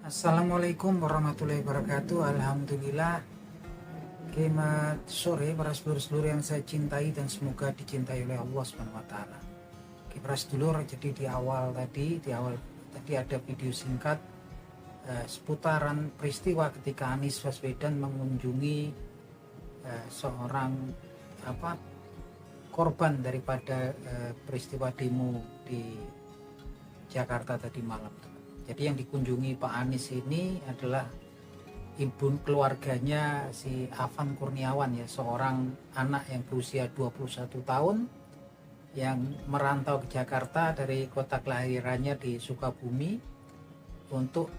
Assalamualaikum warahmatullahi wabarakatuh. Alhamdulillah. Selamat sore para sedulur-sedulur yang saya cintai dan semoga dicintai oleh Allah Subhanahu wa taala. Para sedulur, jadi di awal tadi ada video singkat seputaran peristiwa ketika Anies Baswedan mengunjungi seorang korban daripada peristiwa demo di Jakarta tadi malam. Jadi yang dikunjungi Pak Anies ini adalah ibu keluarganya si Afan Kurniawan, ya, seorang anak yang berusia 21 tahun yang merantau ke Jakarta dari kota kelahirannya di Sukabumi untuk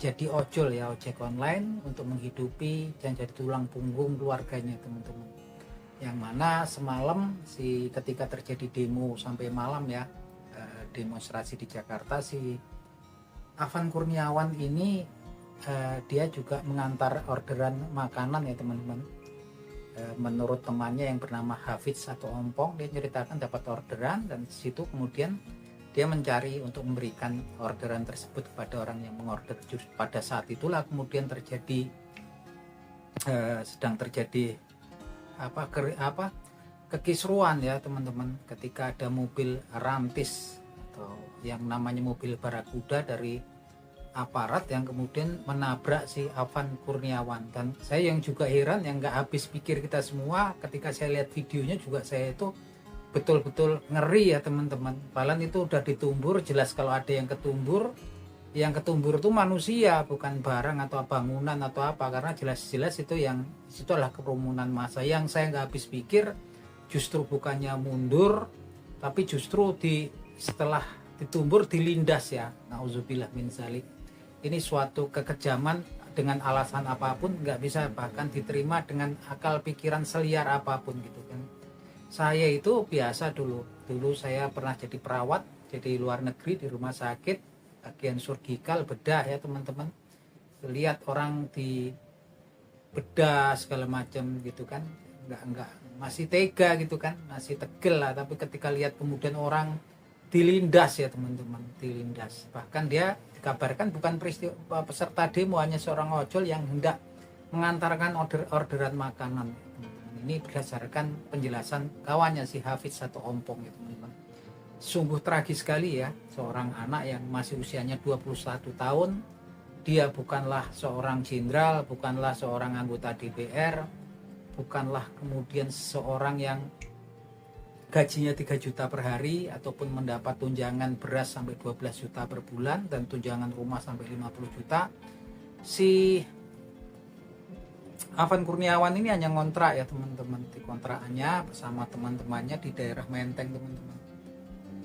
jadi ojol, ya, ojek online untuk menghidupi dan jadi tulang punggung keluarganya, teman-teman. Yang mana semalam ketika terjadi demo sampai malam, ya, demonstrasi di Jakarta, si Afan Kurniawan ini dia juga mengantar orderan makanan, ya teman-teman. Menurut temannya yang bernama Hafiz atau Ompong, dia ceritakan dapat orderan dan situ kemudian dia mencari untuk memberikan orderan tersebut kepada orang yang mengorder. Pada saat itulah kemudian sedang terjadi kekisruan, ya teman-teman, ketika ada mobil rantis atau yang namanya mobil barakuda dari aparat yang kemudian menabrak si Afan Kurniawan. Dan saya yang juga heran, yang nggak habis pikir kita semua ketika saya lihat videonya juga, saya itu betul-betul ngeri, ya teman-teman. Padahal itu udah ditumbur, jelas kalau ada yang ketumbur itu manusia, bukan barang atau bangunan atau apa, karena jelas-jelas itu adalah kerumunan massa. Yang saya nggak habis pikir justru bukannya mundur, tapi justru setelah ditumbur dilindas, ya. Nauzubillah min zalik. Ini suatu kekejaman dengan alasan apapun nggak bisa bahkan diterima dengan akal pikiran seliar apapun, gitu kan. Saya itu biasa dulu saya pernah jadi perawat, jadi luar negeri di rumah sakit bagian surgical, bedah, ya teman-teman. Lihat orang di bedah segala macam, gitu kan, nggak masih tega, gitu kan, masih tegel lah. Tapi ketika lihat kemudian orang dilindas, ya teman-teman, dilindas. Bahkan dia dikabarkan bukan peserta demo, hanya seorang ojol yang hendak mengantarkan orderan makanan. Ini berdasarkan penjelasan kawannya si Hafiz atau Ompong, ya teman-teman. Sungguh tragis sekali, ya, seorang anak yang masih usianya 21 tahun. Dia bukanlah seorang jenderal, bukanlah seorang anggota DPR, bukanlah kemudian seorang yang gajinya 3 juta per hari ataupun mendapat tunjangan beras sampai 12 juta per bulan dan tunjangan rumah sampai 50 juta. Si Afan Kurniawan ini hanya ngontrak, ya teman-teman. Di kontrakannya bersama teman-temannya di daerah Menteng, teman-teman.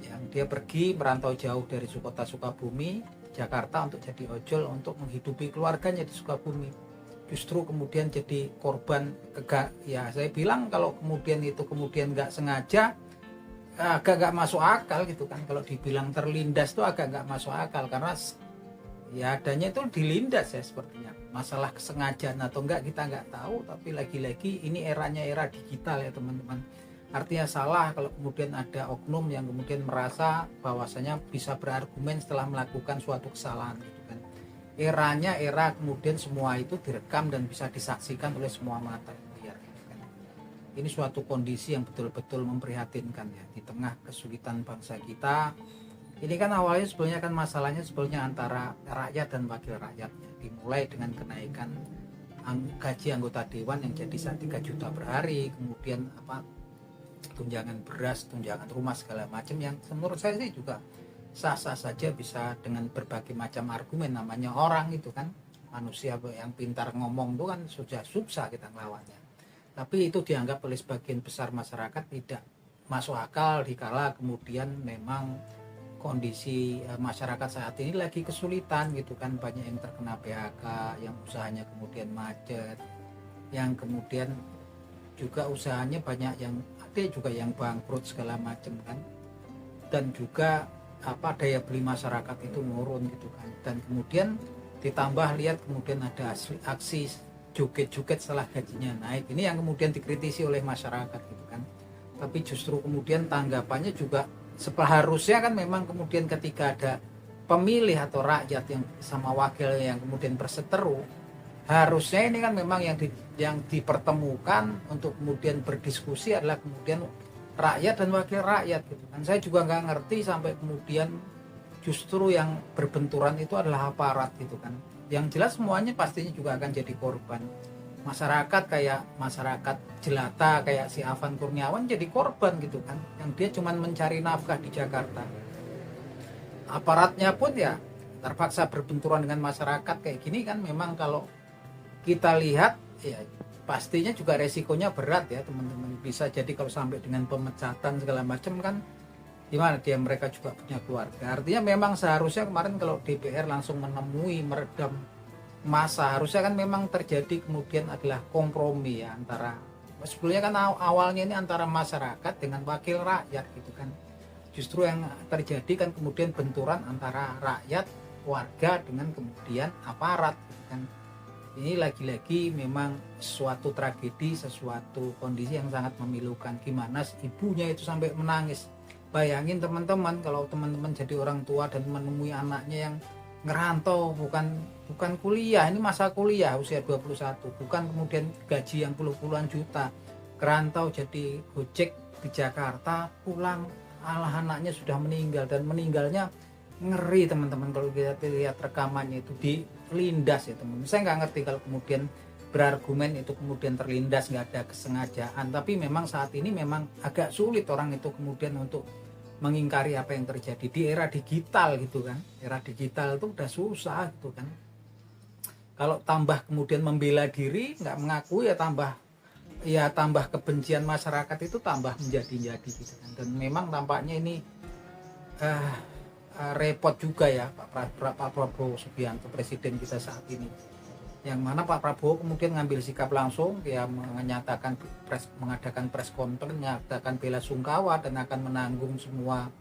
Yang dia pergi merantau jauh dari kota Sukabumi, Jakarta, untuk jadi ojol untuk menghidupi keluarganya di Sukabumi. Justru kemudian jadi korban ya saya bilang kalau kemudian nggak sengaja, agak nggak masuk akal, gitu kan. Kalau dibilang terlindas tuh agak nggak masuk akal, karena ya adanya itu dilindas, ya, sepertinya. Masalah kesengajaan atau enggak kita nggak tahu, tapi lagi-lagi ini eranya era digital, ya teman-teman. Artinya salah kalau kemudian ada oknum yang kemudian merasa bahwasanya bisa berargumen setelah melakukan suatu kesalahan, gitu kan. Eranya era kemudian semua itu direkam dan bisa disaksikan oleh semua mata. Ini suatu kondisi yang betul-betul memprihatinkan, ya, di tengah kesulitan bangsa kita. Ini kan awalnya sebenarnya kan masalahnya sebenarnya antara rakyat dan wakil rakyatnya. Dimulai dengan kenaikan gaji anggota dewan yang jadi 3 juta per hari, kemudian tunjangan beras, tunjangan rumah, segala macam, yang menurut saya sih juga sah-sah saja, bisa dengan berbagai macam argumen. Namanya orang itu kan manusia yang pintar ngomong itu kan sudah susah kita ngelawannya. Tapi itu dianggap oleh sebagian besar masyarakat tidak masuk akal dikala kemudian memang kondisi masyarakat saat ini lagi kesulitan, gitu kan. Banyak yang terkena PHK, yang usahanya kemudian macet, yang kemudian juga usahanya banyak yang ada juga yang bangkrut segala macam kan. Dan juga daya beli masyarakat itu menurun, gitu kan. Dan kemudian ditambah lihat kemudian ada aksi joget-joget setelah gajinya naik. Ini yang kemudian dikritisi oleh masyarakat, gitu kan. Tapi justru kemudian tanggapannya juga seharusnya kan memang kemudian ketika ada pemilih atau rakyat yang sama wakil yang kemudian berseteru, harusnya ini kan memang yang dipertemukan untuk kemudian berdiskusi adalah kemudian rakyat dan wakil rakyat gitu kan. Saya juga nggak ngerti sampai kemudian justru yang berbenturan itu adalah aparat gitu kan. Yang jelas semuanya pastinya juga akan jadi korban. Masyarakat kayak masyarakat jelata kayak si Afan Kurniawan jadi korban gitu kan, yang dia cuma mencari nafkah di Jakarta. Aparatnya pun ya terpaksa berbenturan dengan masyarakat kayak gini kan. Memang kalau kita lihat ya pastinya juga resikonya berat ya teman-teman. Bisa jadi kalau sampai dengan pemecatan segala macam kan gimana dia, mereka juga punya keluarga. Artinya memang seharusnya kemarin kalau DPR langsung menemui meredam masa, harusnya kan memang terjadi kemudian adalah kompromi ya antara, sebetulnya kan awalnya ini antara masyarakat dengan wakil rakyat gitu kan. Justru yang terjadi kan kemudian benturan antara rakyat warga dengan kemudian aparat gitu kan. Ini lagi-lagi memang suatu tragedi, sesuatu kondisi yang sangat memilukan. Gimana ibunya itu sampai menangis. Bayangin teman-teman kalau teman-teman jadi orang tua dan menemui anaknya yang ngerantau, bukan kuliah, ini masa kuliah usia 21, bukan kemudian gaji yang puluhan juta, kerantau jadi gojek di Jakarta, pulang alah anaknya sudah meninggal, dan meninggalnya ngeri teman-teman. Kalau kita lihat rekamannya itu dilindas ya teman-teman. Saya nggak ngerti kalau kemudian berargumen itu kemudian terlindas, nggak ada kesengajaan, tapi memang saat ini memang agak sulit orang itu kemudian untuk mengingkari apa yang terjadi di era digital gitu kan. Era digital itu udah susah gitu kan. Kalau tambah kemudian membela diri, nggak mengaku ya tambah kebencian masyarakat itu tambah menjadi-jadi gitu kan. Dan memang tampaknya ini repot juga ya Pak Prabowo Subianto, presiden kita saat ini. Yang mana Pak Prabowo kemudian ngambil sikap langsung, dia mengadakan press conference, menyatakan bela sungkawa dan akan menanggung semua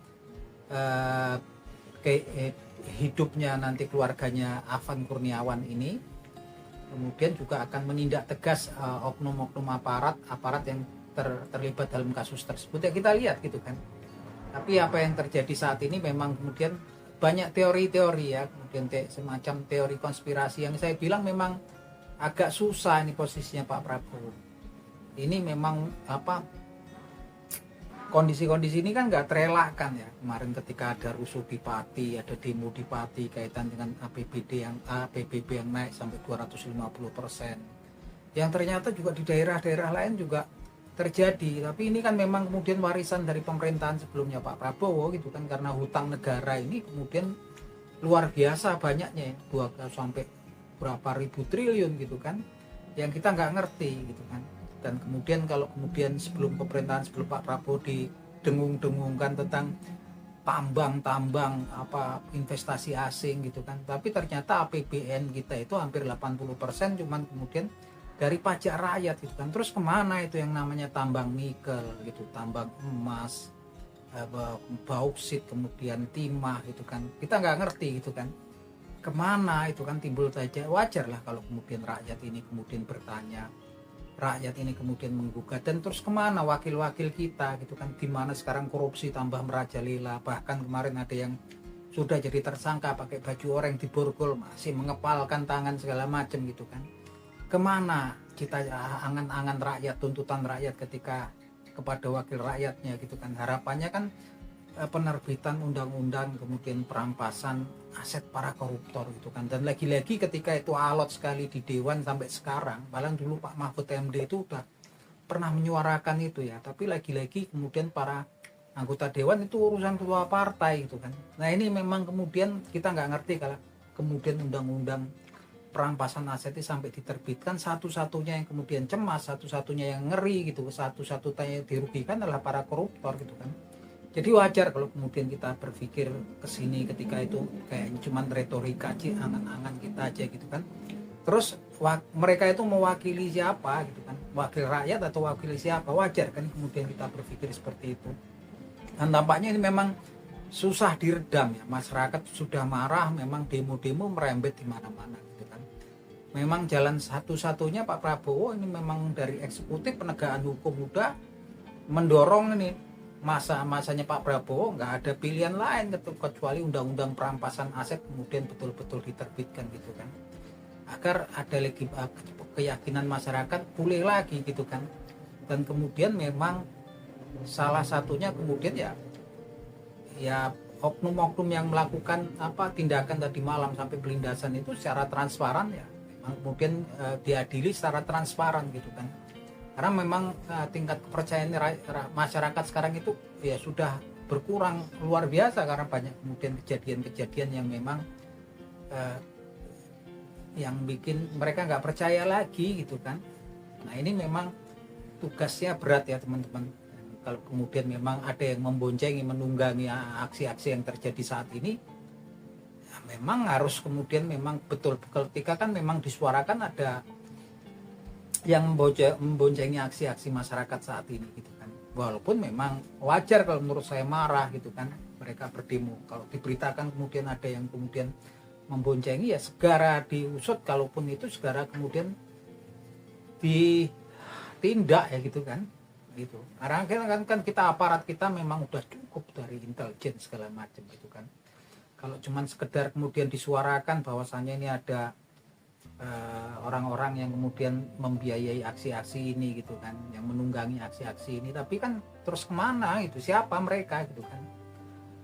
hidupnya nanti keluarganya Afan Kurniawan ini. Kemudian juga akan menindak tegas oknum-oknum aparat yang terlibat dalam kasus tersebut. Ya kita lihat gitu kan. Tapi apa yang terjadi saat ini memang kemudian banyak teori-teori ya, kemudian semacam teori konspirasi yang saya bilang memang agak susah ini posisinya Pak Prabowo. Ini memang kondisi-kondisi ini kan nggak terelakkan ya. Kemarin ketika ada rusuh di Pati, ada demo di Pati kaitan dengan APBB yang naik sampai 250%. Yang ternyata juga di daerah-daerah lain juga terjadi. Tapi ini kan memang kemudian warisan dari pemerintahan sebelumnya Pak Prabowo gitu kan, karena hutang negara ini kemudian luar biasa banyaknya ya, sampai berapa ribu triliun gitu kan, yang kita nggak ngerti gitu kan. Dan kemudian kalau kemudian sebelum pemerintahan sebelum Pak Prabowo didengung-dengungkan tentang tambang investasi asing gitu kan, tapi ternyata APBN kita itu hampir 80% cuman kemudian dari pajak rakyat gitu kan. Terus kemana itu yang namanya tambang nikel gitu, tambang emas, bauksit, kemudian timah gitu kan, kita nggak ngerti gitu kan kemana itu kan. Timbul saja, wajar lah kalau kemudian rakyat ini kemudian bertanya, rakyat ini kemudian menggugat. Dan terus kemana wakil-wakil kita gitu kan, dimana sekarang korupsi tambah merajalela. Bahkan kemarin ada yang sudah jadi tersangka pakai baju oranye di Borgol, masih mengepalkan tangan segala macam gitu kan. Kemana kita angan-angan rakyat, tuntutan rakyat ketika kepada wakil rakyatnya gitu kan. Harapannya kan penerbitan undang-undang, kemudian perampasan aset para koruptor gitu kan. Dan lagi-lagi ketika itu alot sekali di Dewan sampai sekarang, bahkan dulu Pak Mahfud MD itu udah pernah menyuarakan itu ya, tapi lagi-lagi kemudian para anggota Dewan itu urusan ketua partai gitu kan. Nah ini memang kemudian kita nggak ngerti kalau kemudian undang-undang perampasan aset itu sampai diterbitkan, satu-satunya yang kemudian cemas, satu-satunya yang ngeri gitu, satu-satunya yang dirugikan adalah para koruptor gitu kan. Jadi wajar kalau kemudian kita berpikir kesini ketika itu kayaknya cuma retorika aja, angan-angan kita aja gitu kan. Terus mereka itu mewakili siapa gitu kan, wakil rakyat atau wakili siapa, wajar kan kemudian kita berpikir seperti itu. Dan tampaknya ini memang susah diredam ya, masyarakat sudah marah, memang demo-demo merembet di mana-mana gitu kan. Memang jalan satu-satunya Pak Prabowo ini memang dari eksekutif penegakan hukum udah mendorong ini masanya Pak Prabowo nggak ada pilihan lain gitu, kecuali undang-undang perampasan aset kemudian betul-betul diterbitkan gitu kan, agar ada lagi keyakinan masyarakat pulih lagi gitu kan. Dan kemudian memang salah satunya kemudian ya oknum-oknum yang melakukan tindakan tadi malam sampai pelindasan itu secara transparan ya memang kemudian diadili secara transparan gitu kan. Karena memang tingkat kepercayaan masyarakat sekarang itu ya sudah berkurang luar biasa karena banyak kemudian kejadian-kejadian yang memang yang bikin mereka nggak percaya lagi gitu kan. Nah ini memang tugasnya berat ya teman-teman. Kalau kemudian memang ada yang memboncengi, menunggangi aksi-aksi yang terjadi saat ini, ya memang harus kemudian memang betul ketika kan memang disuarakan ada yang memboncengi aksi-aksi masyarakat saat ini gitu kan. Walaupun memang wajar kalau menurut saya marah gitu kan, mereka berdemo. Kalau diberitakan kemudian ada yang kemudian memboncengi ya segera diusut, kalaupun itu segera kemudian ditindak ya gitu kan. Gitu. Karena kan kita aparat kita memang udah cukup dari intelijen segala macam gitu kan. Kalau cuman sekedar kemudian disuarakan bahwasannya ini ada orang-orang yang kemudian membiayai aksi-aksi ini gitu kan, yang menunggangi aksi-aksi ini, tapi kan terus kemana gitu, siapa mereka gitu kan.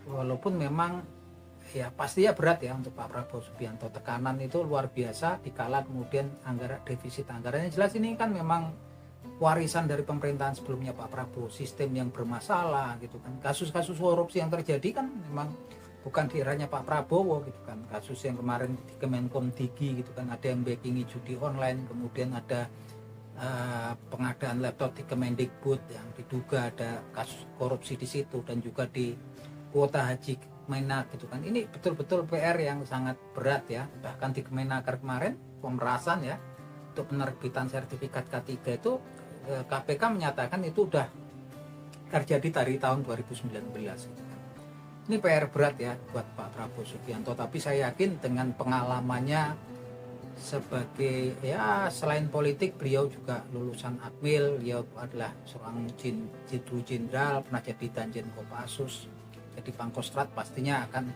Walaupun memang ya pastinya berat ya untuk Pak Prabowo Subianto, tekanan itu luar biasa dikala kemudian defisit anggarannya jelas ini kan memang warisan dari pemerintahan sebelumnya Pak Prabowo, sistem yang bermasalah gitu kan. Kasus-kasus korupsi yang terjadi kan memang bukan di eranya Pak Prabowo gitu kan. Kasus yang kemarin di Kemenkom Digi gitu kan, ada yang backingi judi online, kemudian ada pengadaan laptop di Kemendikbud yang diduga ada kasus korupsi di situ, dan juga di kuota haji Kemenak gitu kan. Ini betul-betul PR yang sangat berat ya. Bahkan di Kemenaker kemarin pemerasan ya untuk penerbitan sertifikat K3 itu KPK menyatakan itu udah terjadi dari tahun 2019 gitu kan. Ini PR berat ya buat Pak Prabowo Subianto, tapi saya yakin dengan pengalamannya sebagai ya selain politik, beliau juga lulusan Akmil, beliau adalah seorang Jenderal Jenderal, pernah jadi Danjen Kopassus, jadi Pangkostrat, pastinya akan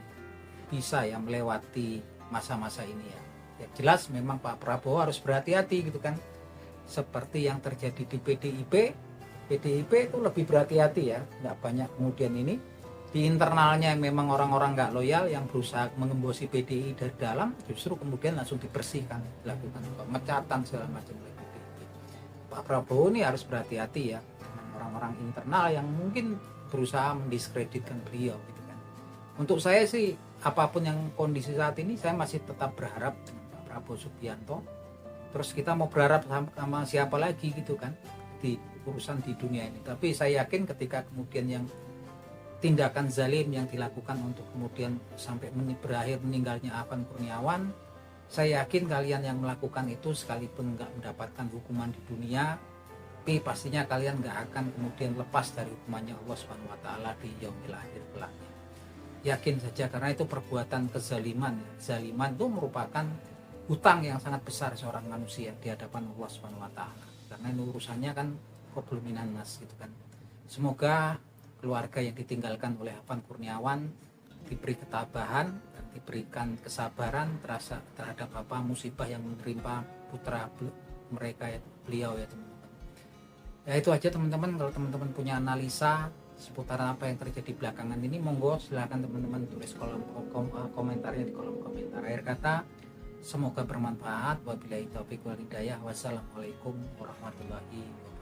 bisa ya melewati masa-masa ini ya. Ya jelas memang Pak Prabowo harus berhati-hati gitu kan. Seperti yang terjadi di PDIP itu lebih berhati-hati ya, nggak banyak kemudian ini di internalnya memang orang-orang nggak loyal yang berusaha mengembosi PDI dari dalam, justru kemudian langsung dibersihkan, dilakukan pemecatan segala macam oleh PDIP. Pak Prabowo ini harus berhati-hati ya dengan orang-orang internal yang mungkin berusaha mendiskreditkan beliau gitu kan. Untuk saya sih apapun yang kondisi saat ini, saya masih tetap berharap dengan Pak Prabowo Subianto. Terus kita mau berharap sama siapa lagi gitu kan di urusan di dunia ini. Tapi saya yakin ketika kemudian yang tindakan zalim yang dilakukan untuk kemudian sampai berakhir meninggalnya Afan Kurniawan, saya yakin kalian yang melakukan itu sekalipun nggak mendapatkan hukuman di dunia, tapi pastinya kalian nggak akan kemudian lepas dari hukumannya Allah Subhanahu Wa Taala di yaumil akhir kelaknya. Yakin saja, karena itu perbuatan kezaliman. Zaliman itu merupakan hutang yang sangat besar seorang manusia di hadapan Allah Subhanahu Wa Taala. Karena ini urusannya kan qablul minan nas gitu kan. Semoga keluarga yang ditinggalkan oleh Afan Kurniawan diberi ketabahan dan diberikan kesabaran terhadap musibah yang menimpa putra mereka ya, beliau ya teman-teman. Ya itu aja teman-teman. Kalau teman-teman punya analisa seputar apa yang terjadi belakangan ini, monggo silahkan teman-teman tulis komentarnya di kolom komentar. Akhir kata, semoga bermanfaat. Wabillahi taufiq wal hidayah. Wassalamualaikum warahmatullahi wabarakatuh.